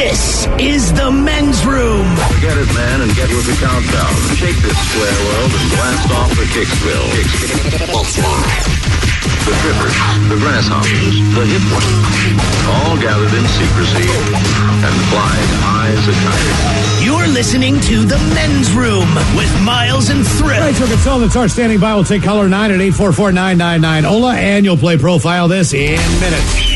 This is the men's room. Get it, man, and get with the countdown. Shake this square world and blast off the Kicksville. The trippers, the grasshoppers, the hip ones, all gathered in secrecy and flying high as a kite. You're listening to the men's room with Miles and Thrill. Right, so consultants are standing by. We'll take caller 9 at 844-999 Ola, and you'll play Profile This in minutes.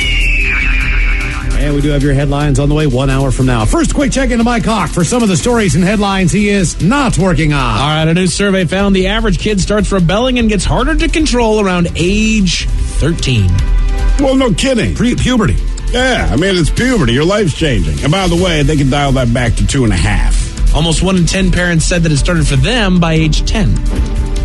And we do have your headlines on the way 1 hour from now. First, quick check into Mike Hawk for some of the stories and headlines he is not working on. All right, a new survey found the average kid starts rebelling and gets harder to control around age 13. Well, no kidding. Puberty. Yeah, I mean, it's puberty. Your life's changing. And by the way, they can dial that back to 2.5. Almost 1 in 10 parents said that it started for them by age 10.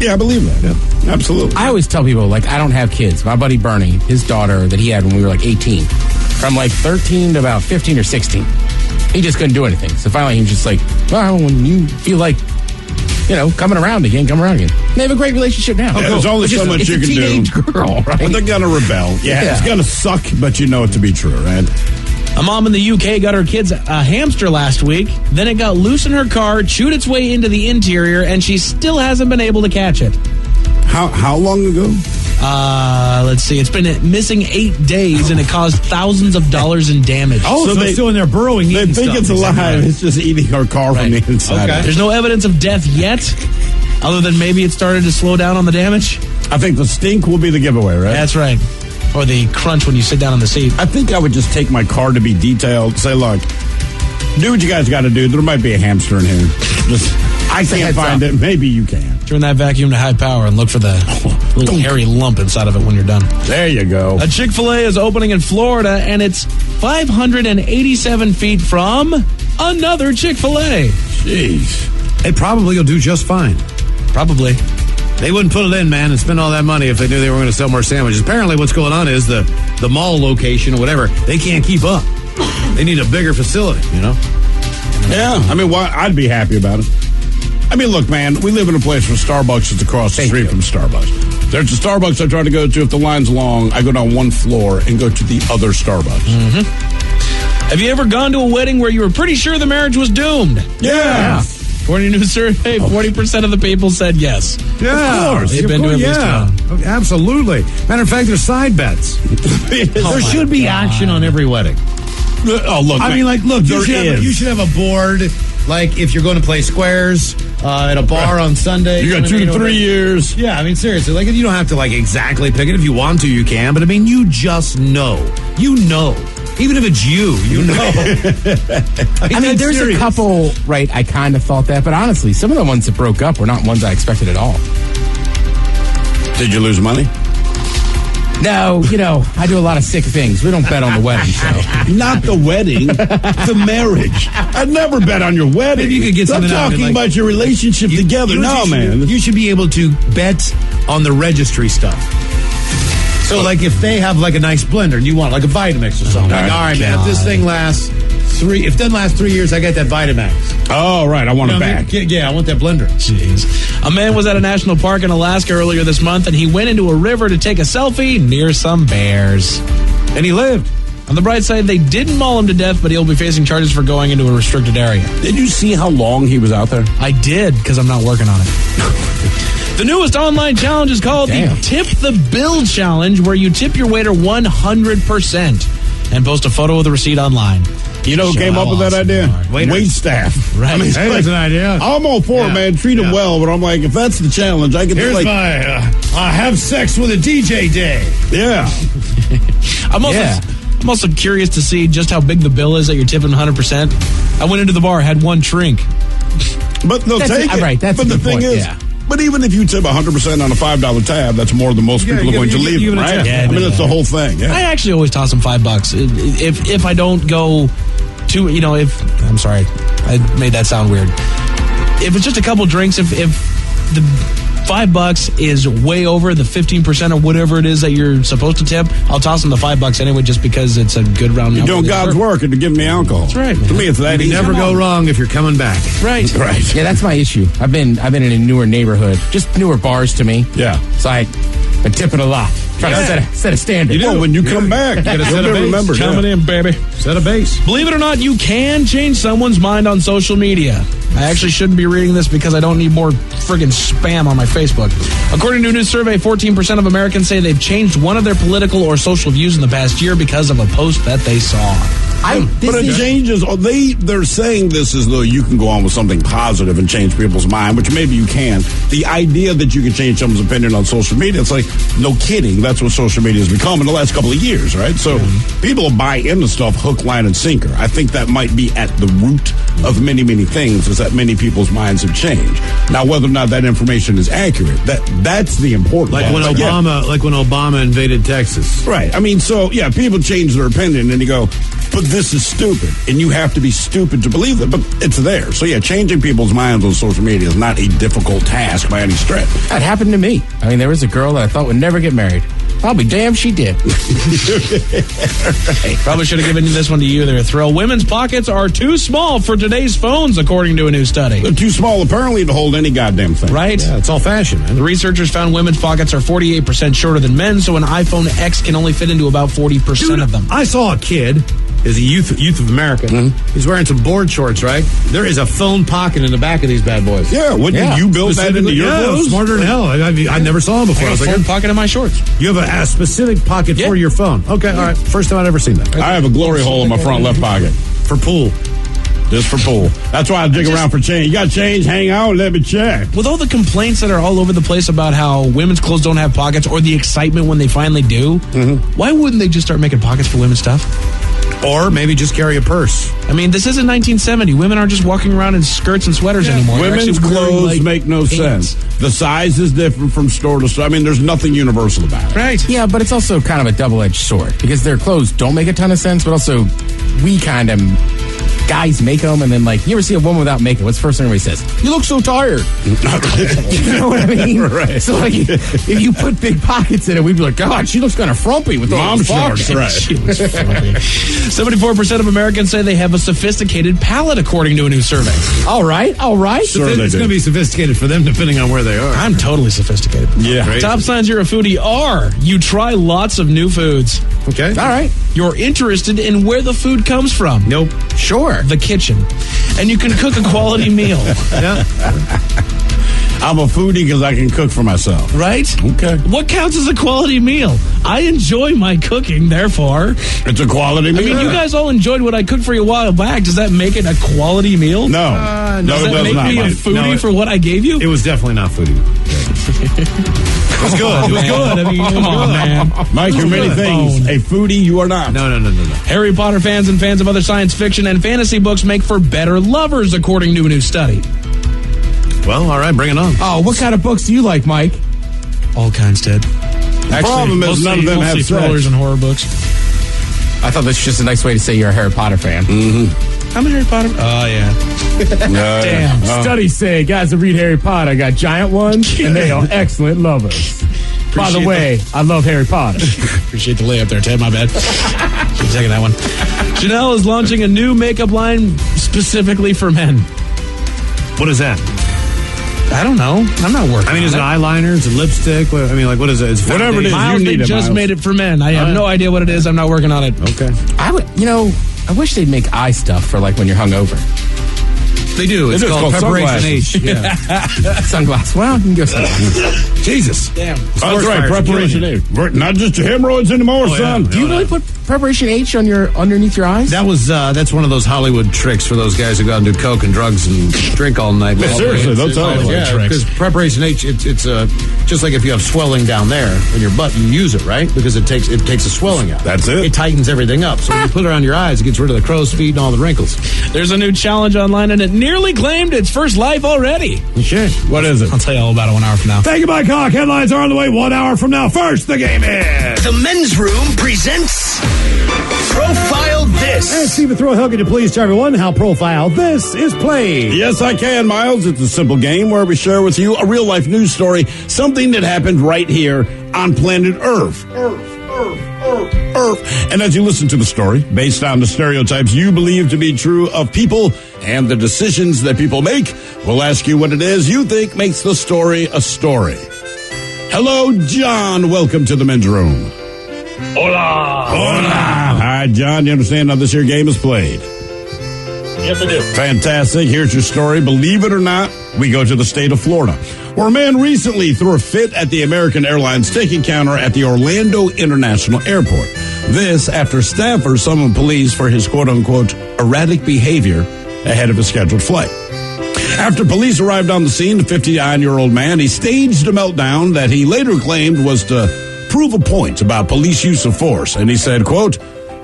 Yeah, I believe that. Yeah, absolutely. I always tell people, like, I don't have kids. My buddy Bernie, his daughter that he had when we were like 18, from like 13 to about 15 or 16, he just couldn't do anything. So finally he was just like, well, when you feel like, coming around again, come around again. They have a great relationship now. Yeah, there's only so much you can do. It's a teenage girl, right? But they're going to rebel. Yeah, it's going to suck, but you know it to be true, right? A mom in the UK got her kids a hamster last week. Then it got loose in her car, chewed its way into the interior, and she still hasn't been able to catch it. How long ago? Let's see. It's been missing 8 days, and it caused thousands of dollars in damage. Oh, so it's still in there burrowing. They think stuff. It's alive. It's just eating her car from the inside. Okay. There's no evidence of death yet, other than maybe it started to slow down on the damage. I think the stink will be the giveaway, right? That's right. Or the crunch when you sit down on the seat. I think I would just take my car to be detailed. Say, look, do what you guys got to do. There might be a hamster in here. I can't find it. Maybe you can. Turn that vacuum to high power and look for the little hairy lump inside of it when you're done. There you go. A Chick-fil-A is opening in Florida, and it's 587 feet from another Chick-fil-A. Jeez. They probably will do just fine. Probably. They wouldn't put it in, man, and spend all that money if they knew they were going to sell more sandwiches. Apparently what's going on is the mall location or whatever, they can't keep up. They need a bigger facility, Yeah. I mean, I'd be happy about it. I mean, look, man, we live in a place where Starbucks is across the street from Starbucks. There's a Starbucks I try to go to. If the line's long, I go down one floor and go to the other Starbucks. Mm-hmm. Have you ever gone to a wedding where you were pretty sure the marriage was doomed? Yeah. According to a new survey, 40% of the people said yes. Yeah. Of course. They've been to at least one. Absolutely. Matter of fact, there's side bets. There should be action on every wedding. Oh, look. I mean, like, look, you there should have a board, like, if you're going to play squares at a bar on Sunday. You got 2 to 3 years. Yeah, I mean, seriously, like, you don't have to, like, exactly pick it. If you want to, you can. But, I mean, you just know. You know. Even if it's you know. I mean, there's a couple, right, I kind of thought that. But honestly, some of the ones that broke up were not ones I expected at all. Did you lose money? No, I do a lot of sick things. We don't bet on the wedding, so. Not the wedding, the marriage. I'd never bet on your wedding. Maybe you could get I'm something out of it, talking like, about your relationship together. No, man. You should be able to bet on the registry stuff. So, like, if they have, like, a nice blender and you want, like, a Vitamix or something. All right, man, if this thing lasts if it doesn't last 3 years, I get that Vitamax. Oh, right, I want it back. Yeah, I want that blender. Jeez. A man was at a national park in Alaska earlier this month, and he went into a river to take a selfie near some bears. And he lived. On the bright side, they didn't maul him to death, but he'll be facing charges for going into a restricted area. Did you see how long he was out there? I did, because I'm not working on it. The newest online challenge is called the Tip the Bill Challenge, where you tip your waiter 100% and post a photo of the receipt online. You know who came up with that idea? Wait staff. Right. I mean, hey, that's an idea. I'm all for it, man. Treat them well, but I'm like, if that's the challenge, I can Here's like, my have sex with a DJ day. Yeah. I'm also curious to see just how big the bill is that you're tipping 100%. I went into the bar, had one drink. But they'll take it. Right, that's but a the good thing point, is, but even if you tip 100% on a $5 tab, that's more than most people are going to leave, right? Yeah, I mean, that's the whole thing. Yeah. I actually always toss them $5 if I don't go to I'm sorry, I made that sound weird. If it's just a couple drinks, if the $5 is way over the 15% or whatever it is that you're supposed to tip, I'll toss them the $5 anyway, just because it's a good round number. You're doing God's work and to give me alcohol. That's right. To me, it's that You easy. never go wrong if you're coming back. Right. Right. Yeah, that's my issue. I've been in a newer neighborhood, just newer bars to me. Yeah. So a tip and a lot. Trying to set a standard. Well, when you come back, you gotta set a base. remember. Coming in, baby. Set a base. Believe it or not, you can change someone's mind on social media. I actually shouldn't be reading this because I don't need more friggin' spam on my Facebook. According to a new survey, 14% of Americans say they've changed one of their political or social views in the past year because of a post that they saw. But it changes. They're saying this as though you can go on with something positive and change people's mind, which maybe you can. The idea that you can change someone's opinion on social media, it's like, no kidding. That's what social media has become in the last couple of years, right? So people buy into stuff hook, line, and sinker. I think that might be at the root of many, many things, is that many people's minds have changed. Now, whether or not that information is accurate, that's the important Like part. when Obama invaded Texas. Right. I mean, so, yeah, people change their opinion and you go, but this is stupid. And you have to be stupid to believe it, but it's there. So, yeah, changing people's minds on social media is not a difficult task by any stretch. That happened to me. I mean, there was a girl that I thought would never get married. I'll be damned she did. Right. Probably should have given this one to you there, Thrill. Women's pockets are too small for today's phones, according to a new study. They're too small, apparently, to hold any goddamn thing. Right? Yeah, it's all fashion, man. The researchers found women's pockets are 48% shorter than men's, so an iPhone X can only fit into about 40% of them. I saw a kid. Is a youth of America. He's wearing some board shorts, right? There is a phone pocket in the back of these bad boys. Yeah, wouldn't you build that into your clothes? Smarter than hell. I never saw him before. I I have was a like, phone pocket in my shorts. you have a specific pocket for your phone. Okay, all right. First time I'd ever seen that. I have a glory hole in my front left pocket. For pool. Just for pool. That's why I dig around for change. You got change, hang out, let me check. With all the complaints that are all over the place about how women's clothes don't have pockets or the excitement when they finally do, why wouldn't they just start making pockets for women's stuff? Or maybe just carry a purse. I mean, this isn't 1970. Women aren't just walking around in skirts and sweaters anymore. They're Women's actually wearing, clothes like, make no pants. sense. The size is different from store to store. I mean, there's nothing universal about it. Right. Yeah, but it's also kind of a double-edged sword because their clothes don't make a ton of sense, but also we kind of... Guys make them, and then, like, you ever see a woman without makeup? What's the first thing everybody says? You look so tired. You know what I mean? Right. So, like, if you put big pockets in it, we'd be like, God, she looks kind of frumpy with Mom those shorts, pockets. right. She was funny. 74% of Americans say they have a sophisticated palate, according to a new survey. All right. Sure they It's do. going to be sophisticated for them depending on where they are. I'm totally sophisticated. Yeah. Great. Top signs you're a foodie are you try lots of new foods. Okay. All right. You're interested in where the food comes from. Nope. Sure. The kitchen. And you can cook a quality meal. Yeah. I'm a foodie because I can cook for myself. Right? Okay. What counts as a quality meal? I enjoy my cooking, therefore. It's a quality meal. I mean, you guys all enjoyed what I cooked for you a while back. Does that make it a quality meal? No. no, Does it that does make not. me a Mike. foodie No, for what I gave you? It was definitely not foodie. It was good. It was good. I mean, Come on, man. Mike, you're many Good things. phone. A foodie, you are not. No. Harry Potter fans and fans of other science fiction and fantasy books make for better lovers, according to a new study. Well, all right, bring it on. Oh, what kind of books do you like, Mike? All kinds, Ted. Problem is none of them have thrillers sex. and horror books. I thought that's just a nice way to say you're a Harry Potter fan. I'm a Harry Potter. Oh, yeah. Damn. Studies say guys that read Harry Potter got giant ones, and they are excellent lovers. By the way, I love Harry Potter. Appreciate the layup there, Ted. My bad. Should have taken that one. Chanel is launching a new makeup line specifically for men. What is that? I don't know. I'm not working. I mean, is it on eyeliner? Is it lipstick? What what is it? It's Whatever it is. Miles, You they need it, just Miles. made it for men. I have no idea what it is. I'm not working on it. Okay. I wish they'd make eye stuff for like when you're hungover. They do. It's It is called called Preparation H. sunglasses. Yeah. Sunglasses. Well, you can go sunglasses. Jesus. Damn. That's Forest right, fires are preparation killing H. Not just your hemorrhoids anymore, Oh, son. yeah. Do you really put Preparation H on your underneath your eyes? That was that's one of those Hollywood tricks for those guys who go out and do coke and drugs and drink all night. Yeah, seriously, they'll tell you. Yeah, Tricks. because Preparation H, it's just like if you have swelling down there in your butt, you use it, right? Because it takes the swelling out. That's it. It tightens everything up. So when you put it around your eyes, it gets rid of the crow's feet and all the wrinkles. There's a new challenge online, and it nearly claimed its first life already. Okay. What is it? I'll tell you all about it 1 hour from now. Thank you, Mike Hawk. Headlines are on the way 1 hour from now. First, the game is. The Men's Room presents Profile And This. Stephen Throwhill, could you please tell everyone how Profile This is played? Yes, I can, Miles. It's a simple game where we share with you a real-life news story, something that happened right here on planet Earth. Earth. And as you listen to the story, based on the stereotypes you believe to be true of people and the decisions that people make, we'll ask you what it is you think makes the story a story. Hello, John. Welcome to the men's room. Hola. Hola. All right, John, you understand how this here game is played? Yes, I do. Fantastic. Here's your story. Believe it or not, we go to the state of Florida, where a man recently threw a fit at the American Airlines ticket counter at the Orlando International Airport. This after staffers summoned police for his quote-unquote erratic behavior ahead of a scheduled flight. After police arrived on the scene, the 59-year-old man, he staged a meltdown that he later claimed was to prove a point about police use of force. And he said, quote,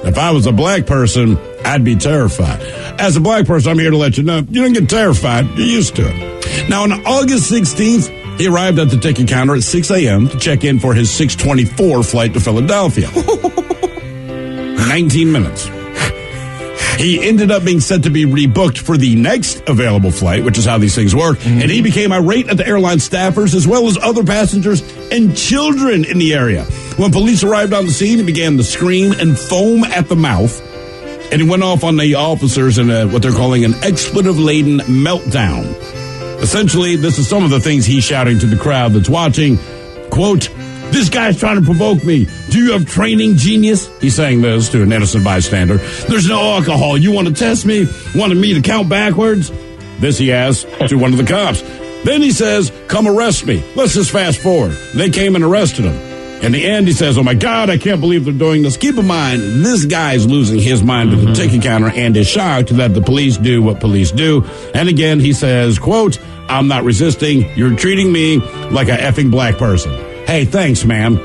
"If I was a black person, I'd be terrified. As a black person, I'm here to let you know, you don't get terrified. You're used to it." Now, on August 16th, he arrived at the ticket counter at 6 a.m. to check in for his 6:24 flight to Philadelphia. 19 minutes. He ended up being set to be rebooked for the next available flight, which is how these things work. Mm-hmm. And he became irate at the airline staffers as well as other passengers and children in the area. When police arrived on the scene, he began to scream and foam at the mouth. And he went off on the officers in what they're calling an expletive-laden meltdown. Essentially, this is some of the things he's shouting to the crowd that's watching. Quote, "This guy's trying to provoke me. Do you have training, genius?" He's saying this to an innocent bystander. "There's no alcohol. You want to test me? Wanted me to count backwards?" This he asked to one of the cops. Then he says, "Come arrest me." Let's just fast forward. They came and arrested him. In the end, he says, "Oh, my God, I can't believe they're doing this." Keep in mind, this guy's losing his mind at the ticket counter and is shocked that the police do what police do. And again, he says, quote, "I'm not resisting. You're treating me like a effing black person." Hey, thanks, man.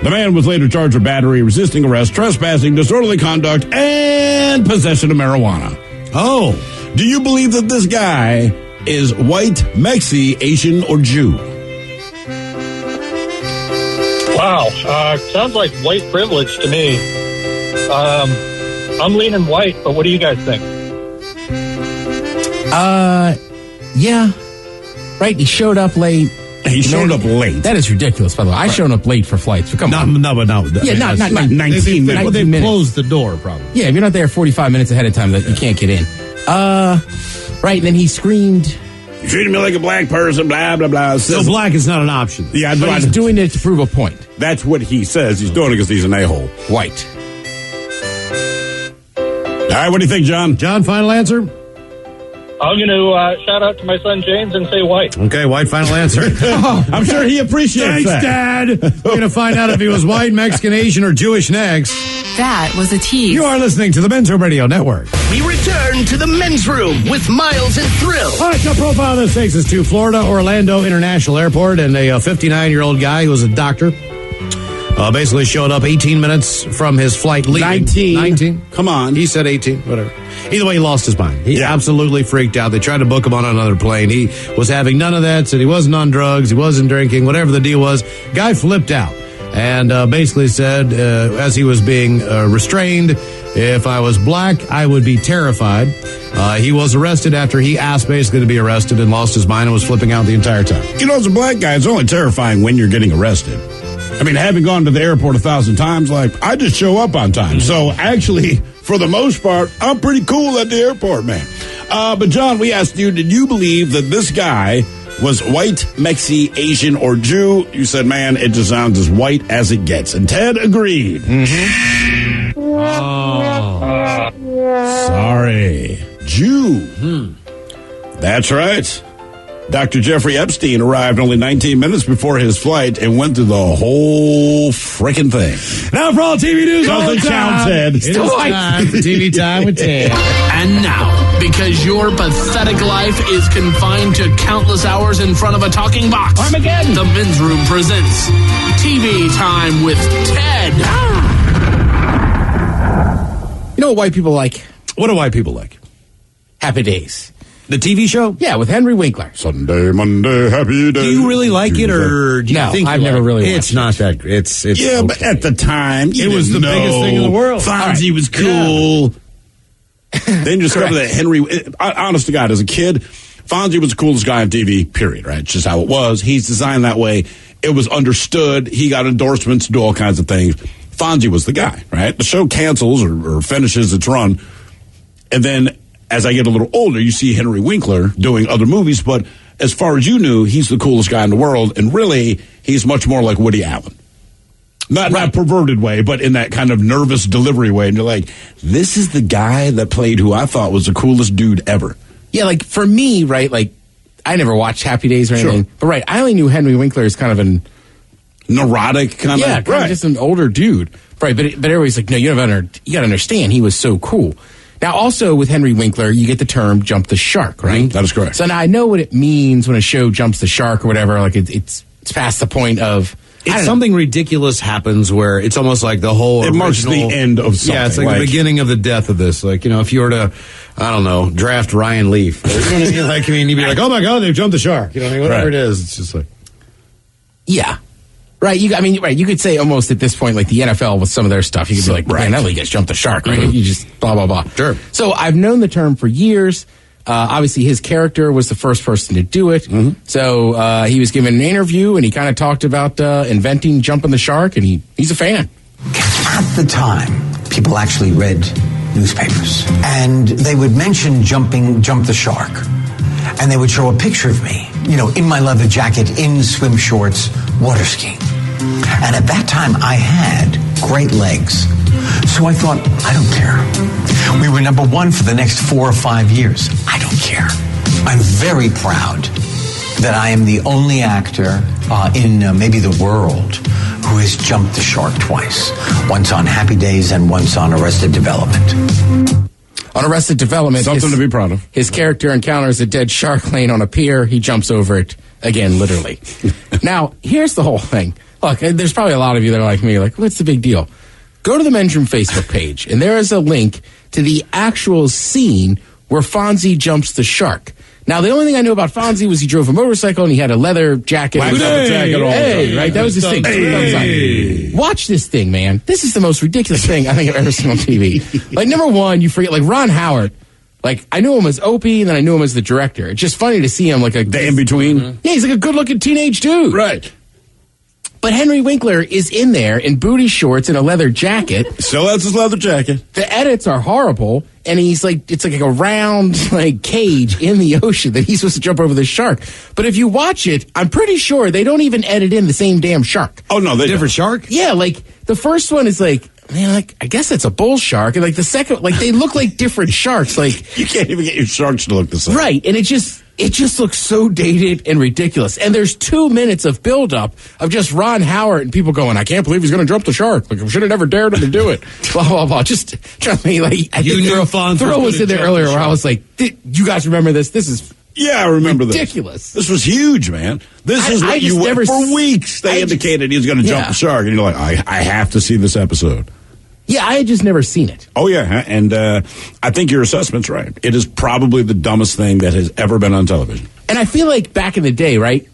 The man was later charged with battery, resisting arrest, trespassing, disorderly conduct, and possession of marijuana. Oh, do you believe that this guy is white, Mexi, Asian, or Jew? Wow. Sounds like white privilege to me. I'm leaning white, but what do you guys think? Yeah. Right, he showed up late. He showed up late. That is ridiculous, by the way. I showed up late for flights. But come on. No. Yeah, not 19 minutes. Well, they closed the door, probably. Yeah, if you're not there 45 minutes ahead of time, that you can't get in. Right, and then he screamed, "You treating me like a black person, blah, blah, blah." So black is not an option. Yeah, but he's doing it to prove a point. That's what he says. He's doing it because he's an a-hole. White. All right, what do you think, John? John, final answer? I'm going to shout out to my son James and say white. Okay, white final answer. I'm sure he appreciates Thanks, that. Dad. We're going to find out if he was white, Mexican, Asian, or Jewish next. That was a tease. You are listening to the Men's Room Radio Network. We return to the men's room with Miles and Thrill. All right, your profile this takes us to Florida, Orlando International Airport, and a 59-year-old guy who was a doctor basically showed up 18 minutes from his flight leaving. 19. Come on. He said 18, whatever. Either way, he lost his mind. He absolutely freaked out. They tried to book him on another plane. He was having none of that, said he wasn't on drugs, he wasn't drinking, whatever the deal was. Guy flipped out and basically said, as he was being restrained, if I was black, I would be terrified. He was arrested after he asked basically to be arrested and lost his mind and was flipping out the entire time. You know, as a black guy, it's only terrifying when you're getting arrested. I mean, having gone to the airport 1,000 times, I just show up on time. So actually, for the most part, I'm pretty cool at the airport, man. But John, we asked you, did you believe that this guy was white, Mexi, Asian, or Jew? You said, man, it just sounds as white as it gets. And Ted agreed. Mm-hmm. Oh. Sorry. Jew. That's right. Dr. Jeffrey Epstein arrived only 19 minutes before his flight and went through the whole frickin' thing. Now for all TV news all the Doesn't count, time. Ted. It is time for TV time with Ted. And now, because your pathetic life is confined to countless hours in front of a talking box, Armageddon, the Men's Room presents TV Time with Ted. You know what white people like? What do white people like? Happy Days. The TV show? Yeah, with Henry Winkler. Sunday, Monday, happy day. Do you really like it, or do you think I've never really watched It's not that great. It's Yeah, okay. but at the time, It was the biggest thing in the world. Fonzie was cool. Then you discover that Henry, honest to God, as a kid, Fonzie was the coolest guy on TV, period, right? It's just how it was. He's designed that way. It was understood. He got endorsements to do all kinds of things. Fonzie was the guy, right? The show cancels or finishes its run. And then as I get a little older, you see Henry Winkler doing other movies, but as far as you knew, he's the coolest guy in the world, and really, he's much more like Woody Allen. Not in a perverted way, but in that kind of nervous delivery way. And you're like, this is the guy that played who I thought was the coolest dude ever. Yeah, like, for me, right, like, I never watched Happy Days or anything. But, right, I only knew Henry Winkler as kind of an... neurotic kind of... Yeah, kind of just an older dude. Right, but everybody's like, no, you got to understand, he was so cool. Now, also, with Henry Winkler, you get the term jump the shark, right? That is correct. So now I know what it means when a show jumps the shark or whatever. Like, it's past the point of... It's something ridiculous happens where it's almost like the whole It marks the end of something. Yeah, it's like the beginning of the death of this. Like, if you were to, I don't know, draft Ryan Leaf. You know what I mean? Like, you'd be like, oh my God, they've jumped the shark. You know what I mean? Whatever it is, it's just like... Yeah. Right, you could say almost at this point, like the NFL with some of their stuff, you could be like, man, that league has jumped the shark, right? You just blah, blah, blah. Sure. So I've known the term for years. Obviously, his character was the first person to do it. So he was given an interview, and he kind of talked about inventing jumping the shark, and he's a fan. At the time, people actually read newspapers, and they would mention jump the shark, and they would show a picture of me, in my leather jacket, in swim shorts, water skiing. And at that time, I had great legs. So I thought, I don't care. We were number one for the next 4 or 5 years. I don't care. I'm very proud that I am the only actor in maybe the world who has jumped the shark twice. Once on Happy Days and once on Arrested Development. On Arrested Development, something to be proud of. His character encounters a dead shark laying on a pier. He jumps over it, again, literally. Now, here's the whole thing. Look, there's probably a lot of you that are like me, like, what's the big deal? Go to the Men's Room Facebook page, and there is a link to the actual scene where Fonzie jumps the shark. Now, the only thing I knew about Fonzie was he drove a motorcycle and he had a leather jacket. Right, that was his thing. Hey. Watch this thing, man. This is the most ridiculous thing I think I've ever seen on TV. Like, number one, you forget, like, Ron Howard. Like, I knew him as Opie, and then I knew him as the director. It's just funny to see him like the in-between. Yeah, he's like a good-looking teenage dude. Right. But Henry Winkler is in there in booty shorts and a leather jacket. Still has his leather jacket. The edits are horrible, and he's like, it's like a round like cage in the ocean that he's supposed to jump over the shark. But if you watch it, I'm pretty sure they don't even edit in the same damn shark. Oh no, they different shark? Yeah, like the first one is like, man, like I guess it's a bull shark, and like the second, like they look like different sharks. Like you can't even get your sharks to look the same. Right, and it just looks so dated and ridiculous. And there's 2 minutes of buildup of just Ron Howard and people going, I can't believe he's going to jump the shark. Like, I should have never dared him to do it. Blah, blah, blah. Just, trust me, like, I think Throw was in there earlier where I was like, you guys remember this? This is I remember ridiculous. This was huge, man. This is what you went for weeks. They indicated he was going to jump the shark. And you're like, I have to see this episode. Yeah, I had just never seen it. Oh, yeah. And I think your assessment's right. It is probably the dumbest thing that has ever been on television. And I feel like back in the day, right,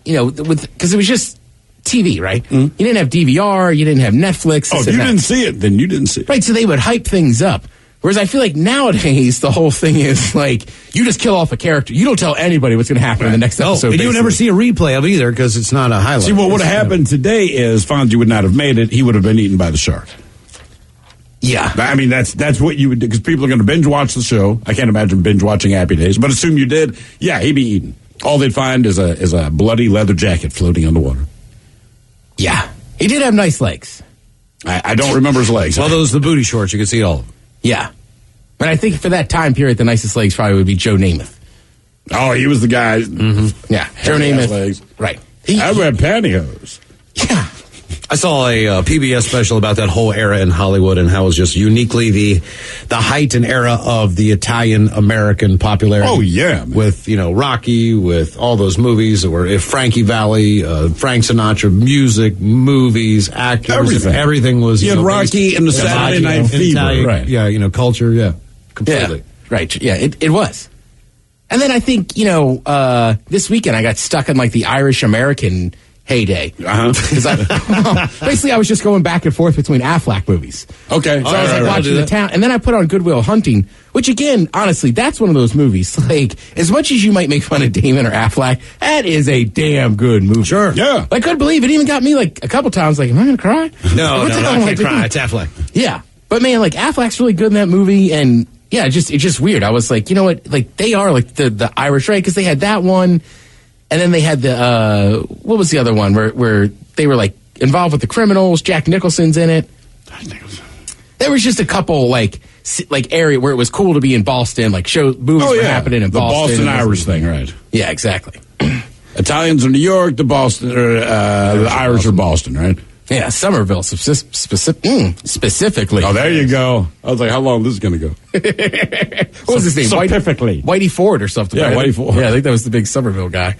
because it was just TV, right? You didn't have DVR, you didn't have Netflix. Oh, if you didn't see it, then you didn't see it. Right, so they would hype things up. Whereas I feel like nowadays, the whole thing is like, you just kill off a character. You don't tell anybody what's going to happen in the next episode. And you never see a replay of it either because it's not a highlight. See, what would have happened today is Fonzie would not have made it. He would have been eaten by the shark. Yeah. I mean, that's what you would do, because people are going to binge watch the show. I can't imagine binge watching Happy Days, but assume you did. Yeah, he'd be eaten. All they'd find is a bloody leather jacket floating underwater. Yeah. He did have nice legs. I don't remember his legs. Well, those are the booty shorts. You can see all of them. Yeah. But I think for that time period, the nicest legs probably would be Joe Namath. Oh, he was the guy. Yeah. Joe Namath. Legs. Right. I wear pantyhose. Yeah. I saw a PBS special about that whole era in Hollywood and how it was just uniquely the height and era of the Italian-American popularity. Oh, yeah. Man. With, Rocky, with all those movies that were Frankie Valli, Frank Sinatra, music, movies, actors. Everything was, you had Rocky and the Saturday Night Fever. Italian, right. Yeah, culture, yeah. Completely. Yeah, right. Yeah, it was. And then I think, this weekend I got stuck in like the Irish-American heyday. Basically, I was just going back and forth between Affleck movies. Okay. So I was watching The Town, and then I put on Good Will Hunting, which again, honestly, that's one of those movies. Like, as much as you might make fun of Damon or Affleck, that is a damn good movie. Sure. Yeah. I couldn't believe it. Even got me like a couple times. Like, am I going to cry? No, I can't cry. It's Affleck. Yeah, but man, like Affleck's really good in that movie, and yeah, it's just weird. I was like, you know what? Like, they are like the Irish, right? Because they had that one. And then they had the, what was the other one where they were like involved with the criminals? Jack Nicholson's in it. There was just a couple like area where it was cool to be in Boston, like movies were happening in Boston. The Boston Irish thing, right? Yeah, exactly. Italians are New York, the Irish are Boston, right? Yeah, Somerville specifically. Oh, there you go. I was like, how long is this going to go? What was his name? Specifically. Whitey Ford or something. Yeah, right? Whitey Ford. Yeah, I think that was the big Somerville guy.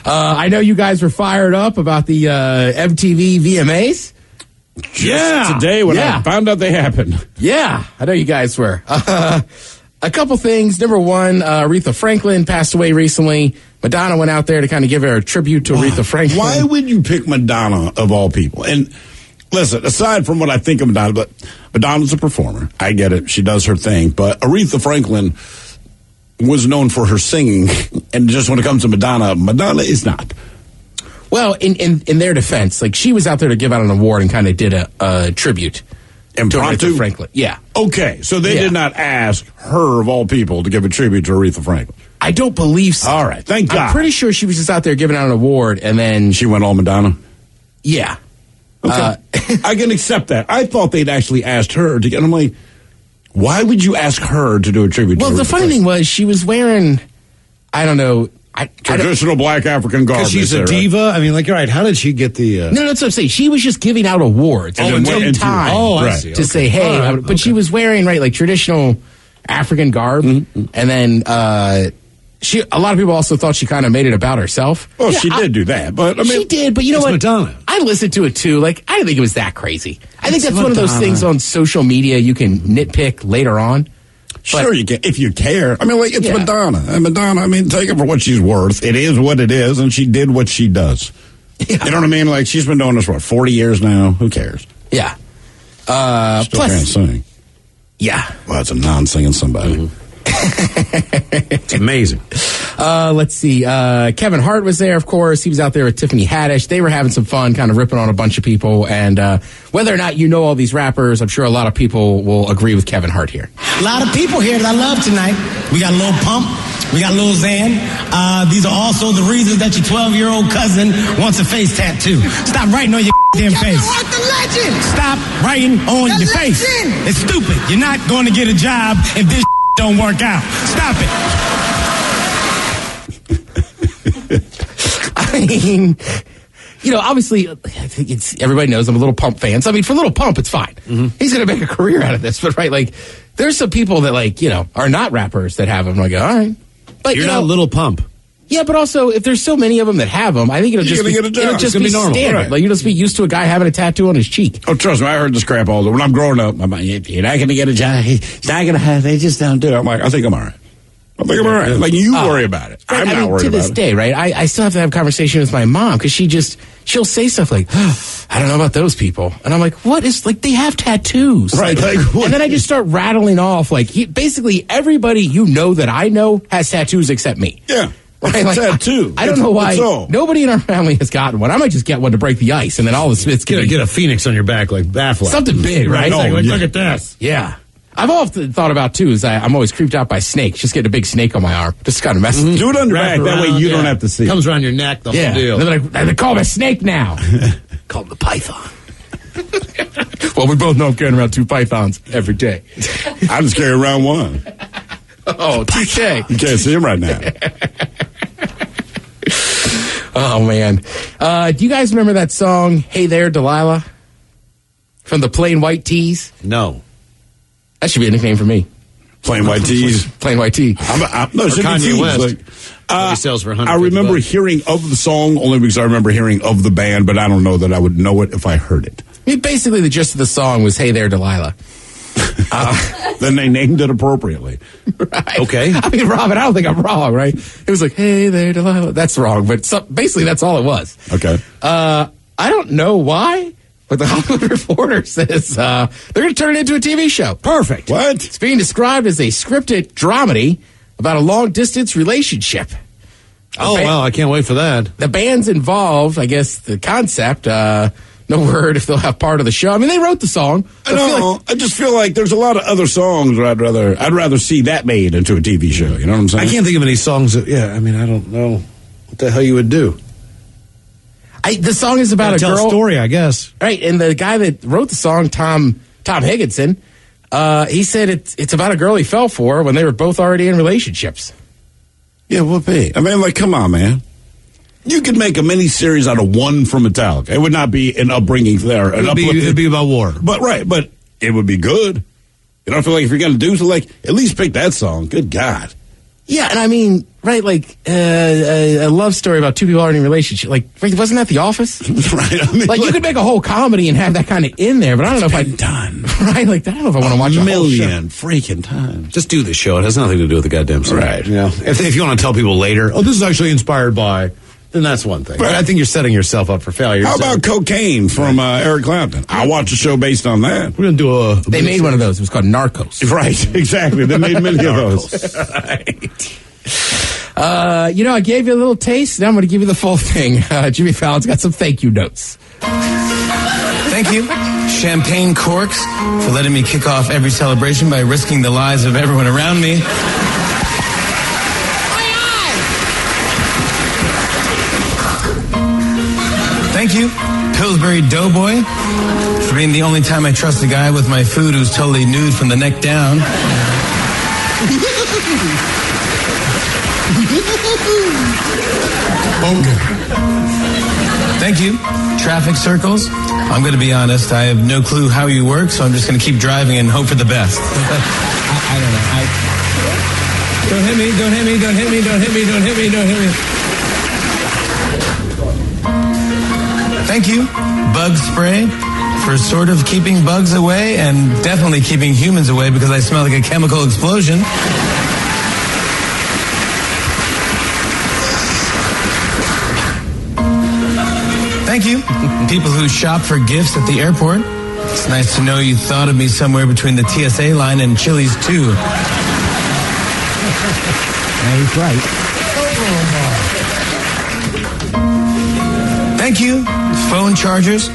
I know you guys were fired up about the MTV VMAs. Just today when I found out they happened. Yeah, I know you guys were. A couple things. Number one, Aretha Franklin passed away recently. Madonna went out there to kind of give her a tribute to Aretha Franklin. Why would you pick Madonna of all people? And listen, aside from what I think of Madonna, but Madonna's a performer. I get it. She does her thing. But Aretha Franklin was known for her singing. And just when it comes to Madonna, Madonna is not. Well, in their defense, like she was out there to give out an award and kind of did a tribute to Aretha Franklin. Yeah. Okay, so they did not ask her of all people to give a tribute to Aretha Franklin. I don't believe so. All right, thank God. I'm pretty sure she was just out there giving out an award, and then she went all Madonna. Yeah. Okay. I can accept that. I thought they'd actually asked her to get. I'm like, why would you ask her to do a tribute? Well, to the funny thing was she was wearing, I don't know. Traditional black African garb. Because she's a diva? Right? I mean, like, all right, how did she get the... No, that's what I'm saying. She was just giving out awards at one time I see. To say, hey, but she was wearing, like traditional African garb. Mm-hmm. And then a lot of people also thought she kind of made it about herself. Well, she did do that, but I mean... She did, but you know what? Madonna. I listened to it too. Like, I didn't think it was that crazy. I think that's one of those things on social media you can nitpick later on. Sure, you can, if you care. I mean, like, it's Madonna. And Madonna, I mean, take it for what she's worth. It is what it is, and she did what she does. Yeah. You know what I mean? Like, she's been doing this, 40 years now? Who cares? Yeah. Still can't sing. Yeah. Well, it's a non-singing somebody. Mm-hmm. It's amazing. Let's see. Kevin Hart was there, of course. He was out there with Tiffany Haddish. They were having some fun, kind of ripping on a bunch of people. And whether or not you know all these rappers, I'm sure a lot of people will agree with Kevin Hart here. A lot of people here that I love tonight. We got Lil Pump. We got Lil Xan. These are also the reasons that your 12-year-old cousin wants a face tattoo. Stop writing on your damn face. The legend. Stop writing on your face. It's stupid. You're not going to get a job if this don't work out. Stop it. I mean, obviously, I think everybody knows I'm a Little Pump fan. So, I mean, for Little Pump, it's fine. Mm-hmm. He's going to make a career out of this. But, right, like, there's some people that, are not rappers that have them. Like, all right. But, You're not Little Pump. Yeah, but also, if there's so many of them that have them, I think it'll just be normal. Standard. Right. Like, you'll just be used to a guy having a tattoo on his cheek. Oh, trust me, I heard this crap all the time. When I'm growing up, I'm like, you're not going to get a job. He's not going to have, they just don't do it. I'm like, I think I'm all right. Like, you worry about it. I'm not worried about it. To this day, right, I still have to have a conversation with my mom because she'll say stuff like, I don't know about those people. And I'm like, what is, like, they have tattoos. Right. And then I just start rattling off, like, basically everybody that I know has tattoos except me. Yeah. Right? Like, tattoo. I don't know why nobody in our family has gotten one. I might just get one to break the ice, and then all the Smiths get a phoenix on your back like Affleck. Something big, right? Look at this. Yeah. I've often thought about, too, is I'm always creeped out by snakes. Just get a big snake on my arm. Just kind of mess with Do it on your back. That way you don't have to see. Comes around your neck, the whole deal. And then they call him a snake now. Call him the python. Well, we both know I'm carrying around 2 pythons every day. I just carry around one. Oh, touche. You can't see him right now. Oh, man. Do you guys remember that song, Hey There, Delilah? From the Plain White Tees? No. That should be a nickname for me. Plain White Tees. Plain White Tee. No, it should be Kanye West. Like, he sells for $150. I remember hearing of the song only because I remember hearing of the band, but I don't know that I would know it if I heard it. I mean, basically, the gist of the song was Hey There, Delilah. Then they named it appropriately. Right. Okay. I mean, Robin, I don't think I'm wrong, right? It was like, Hey There, Delilah. That's wrong, but basically that's all it was. Okay. I don't know why, but the Hollywood Reporter says they're going to turn it into a TV show. Perfect. What? It's being described as a scripted dramedy about a long-distance relationship. Well, I can't wait for that. The band's involved, I guess, the concept. No word if they'll have part of the show. I mean, they wrote the song. I know. I just feel like there's a lot of other songs where I'd rather see that made into a TV show. You know what I'm saying? I can't think of any songs I don't know what the hell you would do. The song is about tell girl. A story, I guess. Right, and the guy that wrote the song, Tom Higginson, he said it's about a girl he fell for when they were both already in relationships. Yeah, what be? I mean, like, come on, man. You could make a mini series out of one from Metallica. It would not be an upbringing there. It'd be about war. But it would be good. You know, I feel like if you're going to do so, like, at least pick that song. Good God. Yeah, and I mean, right, like a love story about two people already in a relationship. Like, wasn't that The Office? Right. I mean, like, you could make a whole comedy and have that kind of in there, but I don't know if I'd done. Right, like, I don't know if I want to watch a million freaking times. Just do the show. It has nothing to do with the goddamn song. Right. You know, if you want to tell people later, oh, this is actually inspired by, then that's one thing. But I think you're setting yourself up for failure. How about Cocaine from Eric Clapton? I watched a show based on that. We're going to do They made one of those. It was called Narcos. Right, exactly. They made many of those. Right. I gave you a little taste. Now I'm going to give you the full thing. Jimmy Fallon's got some thank you notes. Thank you, Champagne Corks, for letting me kick off every celebration by risking the lives of everyone around me. Thank you, Pillsbury Doughboy, for being the only time I trust a guy with my food who's totally nude from the neck down. Thank you, Traffic Circles. I'm going to be honest, I have no clue how you work, so I'm just going to keep driving and hope for the best. I don't know. Don't hit me, don't hit me, don't hit me, don't hit me, don't hit me, don't hit me. Thank you, Bug Spray, for sort of keeping bugs away and definitely keeping humans away because I smell like a chemical explosion. Thank you, people who shop for gifts at the airport. It's nice to know you thought of me somewhere between the TSA line and Chili's too. He's right. Thank you, phone chargers,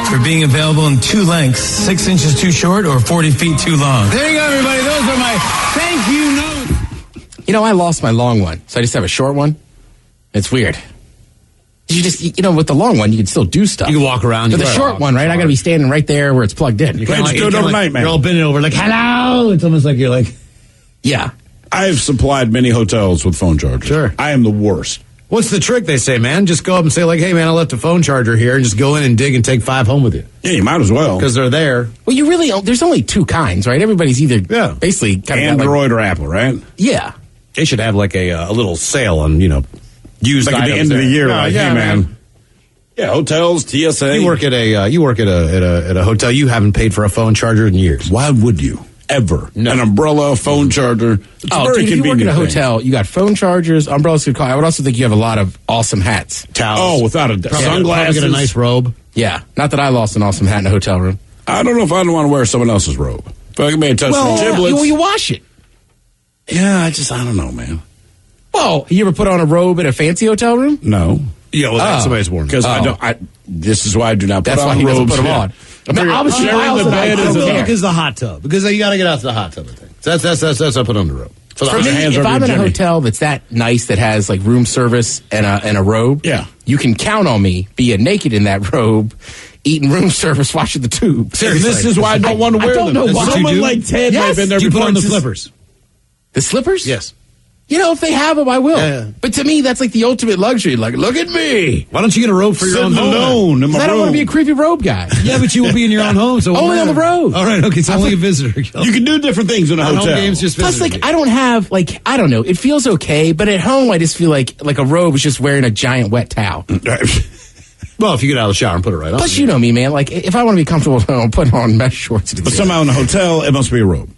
for being available in two lengths, 6 inches too short or 40 feet too long. There you go, everybody. Those are my thank you notes. You know, I lost my long one, so I just have a short one. It's weird. With the long one, you can still do stuff. You can walk around. With the short one, right? I got to be standing right there where it's plugged in. You can't do it overnight, man. You're all bending over like, hello. It's almost like you're like, yeah. I've supplied many hotels with phone chargers. Sure. I am the worst. What's the trick, they say, man? Just go up and say, like, hey, man, I left a phone charger here, and just go in and dig and take 5 home with you. Yeah, you might as well. Because they're there. Well, there's only 2 kinds, right? Everybody's either basically kind of Android or Apple, right? Yeah. They should have like a little sale on, used like items at the end of the year. Like, hey, man. Yeah, hotels, TSA. You work at a hotel. You haven't paid for a phone charger in years. Why would you ever? No. An umbrella, phone charger. It's a very if you work at a thing. hotel, you got phone chargers, umbrellas. I would also think you have a lot of awesome hats, towels. Oh, without a doubt. Sunglasses. Get a nice robe. Yeah, not that I lost an awesome hat in a hotel room. I don't know if I'd want to wear someone else's robe. If I may touch some giblets. You wash it. Yeah, I don't know, man. Well, you ever put on a robe in a fancy hotel room? No. Yeah, well, that's somebody's worn. Because this is why I do not put that's on why he robes. Doesn't put them on. I mean, obviously, sharing the bed is because the hot tub. Because you got to get out to the hot tub. I think that's I put on the robe. For me, if I'm in a hotel that's that nice that has like room service and a robe, you can count on me being naked in that robe, eating room service, watching the tube. Seriously, this is why I don't want to wear them. I don't know why. Someone like Ted may have been there you before. Put on the slippers. The slippers? Yes. If they have them, I will. Yeah. But to me, that's like the ultimate luxury. Like, look at me. Why don't you get a robe for your own home? Alone in my I don't want to be a creepy robe guy. Yeah, but you will be in your own home. So only on the road. All right, okay, it's only a visitor. You can do different things in a hotel. Home games, just plus, visitor. I don't have, I don't know. It feels okay, but at home, I just feel like a robe is just wearing a giant wet towel. Well, if you get out of the shower and put it right on. Plus, you know me, man. Like, if I want to be comfortable, I'll put on mesh shorts. But somehow in a hotel, it must be a robe.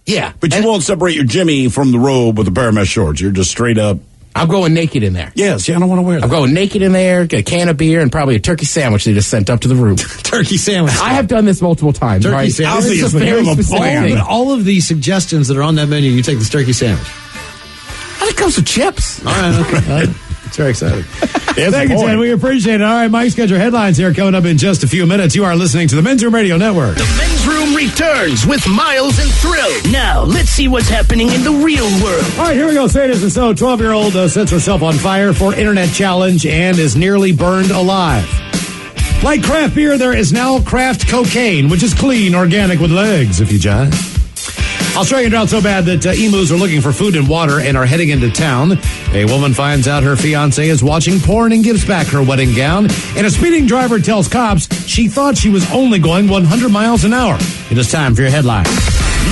Yeah. But you won't separate your Jimmy from the robe with a pair of mesh shorts. You're just straight up. I'm going naked in there. Yes, I don't want to wear that. I'm going naked in there, get a can of beer, and probably a turkey sandwich they just sent up to the room. Turkey sandwich. I have done this multiple times. Turkey right? sandwich. This is a very specific thing. All of the suggestions that are on that menu, you take this turkey sandwich. And it comes with chips. All right, okay. It's very exciting. Thank you, Ted. We appreciate it. All right, Mike's got your headlines here coming up in just a few minutes. You are listening to the Men's Room Radio Network. The Men's Room returns with Miles and Thrill. Now, let's see what's happening in the real world. All right, here we go. Say it isn't so. 12-year-old sets herself on fire for internet challenge and is nearly burned alive. Like craft beer, there is now craft cocaine, which is clean, organic with legs, if you jive. Australian drought so bad that emus are looking for food and water and are heading into town. A woman finds out her fiancé is watching porn and gives back her wedding gown. And a speeding driver tells cops she thought she was only going 100 miles an hour. It is time for your headlines.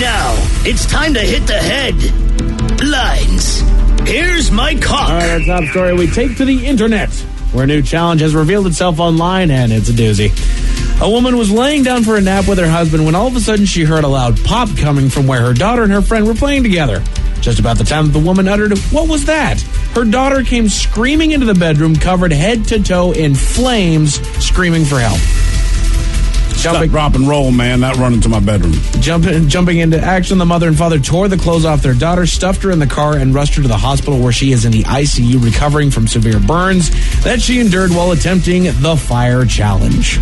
Now, it's time to hit the headlines. Here's my cock. All right, our top story we take to the internet, where a new challenge has revealed itself online, and it's a doozy. A woman was laying down for a nap with her husband when all of a sudden she heard a loud pop coming from where her daughter and her friend were playing together. Just about the time that the woman uttered, "What was that?" her daughter came screaming into the bedroom, covered head to toe in flames, screaming for help. Stop, drop, and roll, man. Not run into my bedroom. Jumping into action, the mother and father tore the clothes off their daughter, stuffed her in the car, and rushed her to the hospital where she is in the ICU recovering from severe burns that she endured while attempting the fire challenge.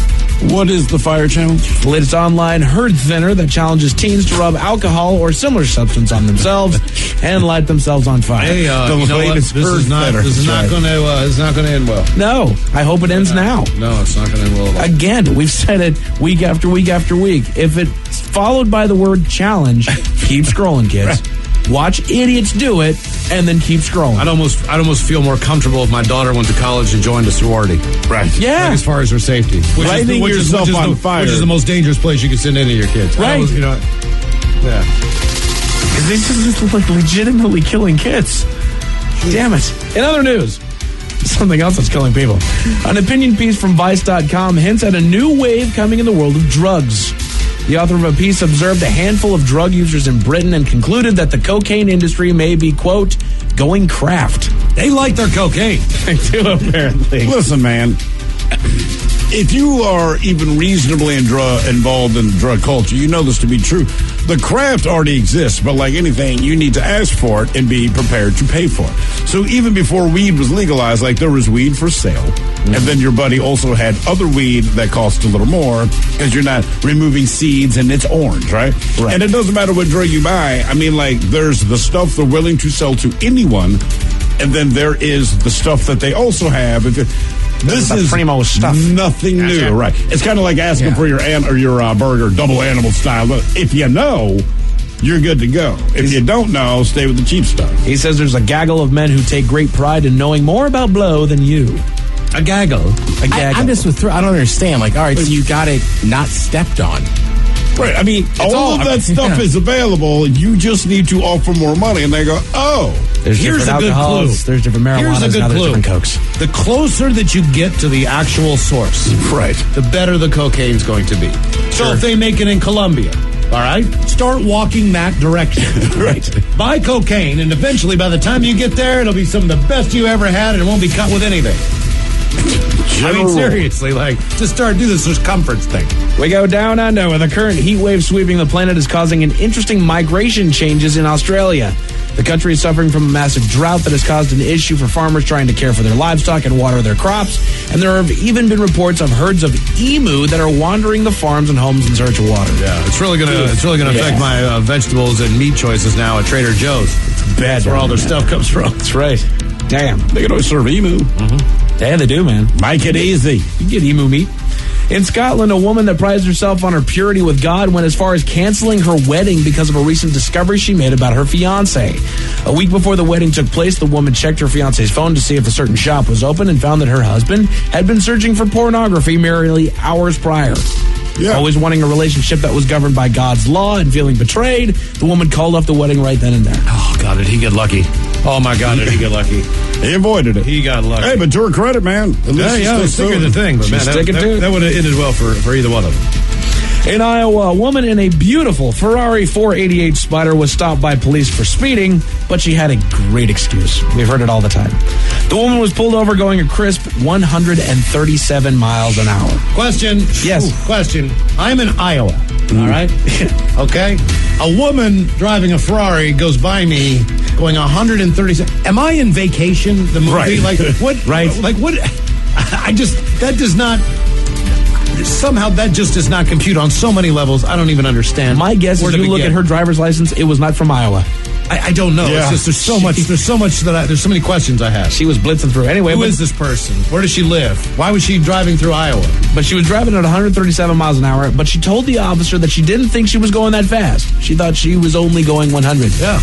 What is the fire challenge? The latest online herd thinner that challenges teens to rub alcohol or similar substance on themselves and light themselves on fire. Hey, you know what? This is not going to end well. No, I hope it ends now. No, it's not going to end well at all. Again, we've said it week after week after week. If it's followed by the word challenge, keep scrolling, kids. Watch idiots do it, and then keep scrolling. I'd almost feel more comfortable if my daughter went to college and joined a sorority. Right. Yeah. Like as far as her safety. Lighting yourself on fire. Which is the most dangerous place you can send any of your kids. Right. Yeah. Because this is like legitimately killing kids. Damn it. In other news, something else that's killing people. An opinion piece from Vice.com hints at a new wave coming in the world of drugs. The author of a piece observed a handful of drug users in Britain and concluded that the cocaine industry may be, quote, going craft. They like their cocaine. They do, apparently. Listen, man. If you are even reasonably involved in drug culture, you know this to be true. The craft already exists, but like anything, you need to ask for it and be prepared to pay for it. So even before weed was legalized, like there was weed for sale, and then your buddy also had other weed that cost a little more because you're not removing seeds and it's orange, right? And it doesn't matter what drug you buy. I mean, like there's the stuff they're willing to sell to anyone, and then there is the stuff that they also have. This is primo stuff. Nothing new, right? It's kind of like asking for your burger double animal style. Look, if you know, you're good to go. If you don't know, stay with the cheap stuff. He says there's a gaggle of men who take great pride in knowing more about blow than you. A gaggle? A gaggle. I'm just with I don't understand. Like, all right, so you got it not stepped on. Right. I mean, all of that stuff is available. You just need to offer more money. And they go, oh. Here's a good clue. There's different marijuanas. Here's a good clue. Different cokes. The closer that you get to the actual source, right, the better the cocaine's going to be. So if they make it in Colombia, all right, start walking that direction. Right. Buy cocaine, and eventually by the time you get there, it'll be some of the best you ever had, and it won't be cut with anything. I mean, seriously, like, just do this circumference thing. We go down under where the current heat wave sweeping the planet is causing an interesting migration changes in Australia. The country is suffering from a massive drought that has caused an issue for farmers trying to care for their livestock and water their crops. And there have even been reports of herds of emu that are wandering the farms and homes in search of water. Yeah, it's really gonna affect my vegetables and meat choices now at Trader Joe's. It's bad. That's where all their stuff comes from. That's right. Damn, they can always serve emu. Yeah, they do, man. Make it easy. You can get emu meat. In Scotland, a woman that prides herself on her purity with God went as far as canceling her wedding because of a recent discovery she made about her fiancé. A week before the wedding took place, the woman checked her fiancé's phone to see if a certain shop was open and found that her husband had been searching for pornography merely hours prior. Yeah. Always wanting a relationship that was governed by God's law and feeling betrayed, the woman called off the wedding right then and there. Oh, God, did he get lucky? Oh, my God, did he get lucky? He avoided it. He got lucky. Hey, but to her credit, man. At least it's thicker the thing. But man, that would have ended well for either one of them. In Iowa, a woman in a beautiful Ferrari 488 Spider was stopped by police for speeding, but she had a great excuse. We've heard it all the time. The woman was pulled over going a crisp 137 miles an hour. Question. Yes. Question. I'm in Iowa. All right? Okay? A woman driving a Ferrari goes by me going 137. Am I in Vacation, the movie? Right. Like, what? Right. Like, what? That does not... Somehow that just does not compute on so many levels. I don't even understand. My guess is you look at her driver's license, it was not from Iowa. I don't know. Yeah. It's just there's so much there's so many questions I have. She was blitzing through. Anyway, Who is this person? Where does she live? Why was she driving through Iowa? But she was driving at 137 miles an hour, but she told the officer that she didn't think she was going that fast. She thought she was only going 100. Yeah.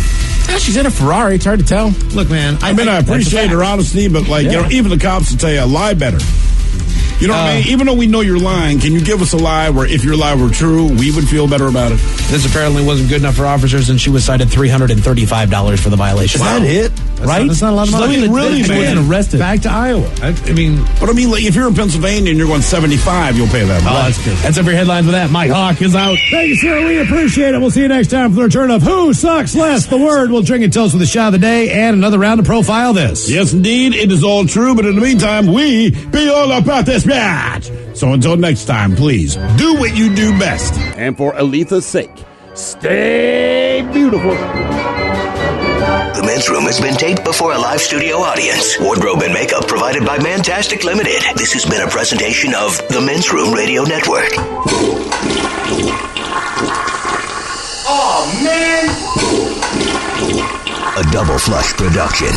She's in a Ferrari. It's hard to tell. Look, man. I appreciate her honesty, but even the cops will tell you, lie better. You know what I mean? Even though we know you're lying, can you give us a lie where if your lie were true, we would feel better about it? This apparently wasn't good enough for officers, and she was cited $335 for the violation. Is that it? Right? That's not a lot of money. Really, she man. wasn't arrested. Back to Iowa. I mean... But I mean, like, if you're in Pennsylvania and you're going 75, you'll pay that much. that's good. That's every headlines with that. Mike Hawk is out. Thank you, sir. We appreciate it. We'll see you next time for the return of Who Sucks Less? The Word. We'll drink and toast with the shot of the day and another round of Profile This. Yes, indeed. It is all true. But in the meantime, we be all about this match. So until next time, please do what you do best. And for Aletha's sake, stay beautiful. The Men's Room has been taped before a live studio audience. Wardrobe and makeup provided by Mantastic Limited. This has been a presentation of the Men's Room Radio Network. Oh, man! A Double Flush production.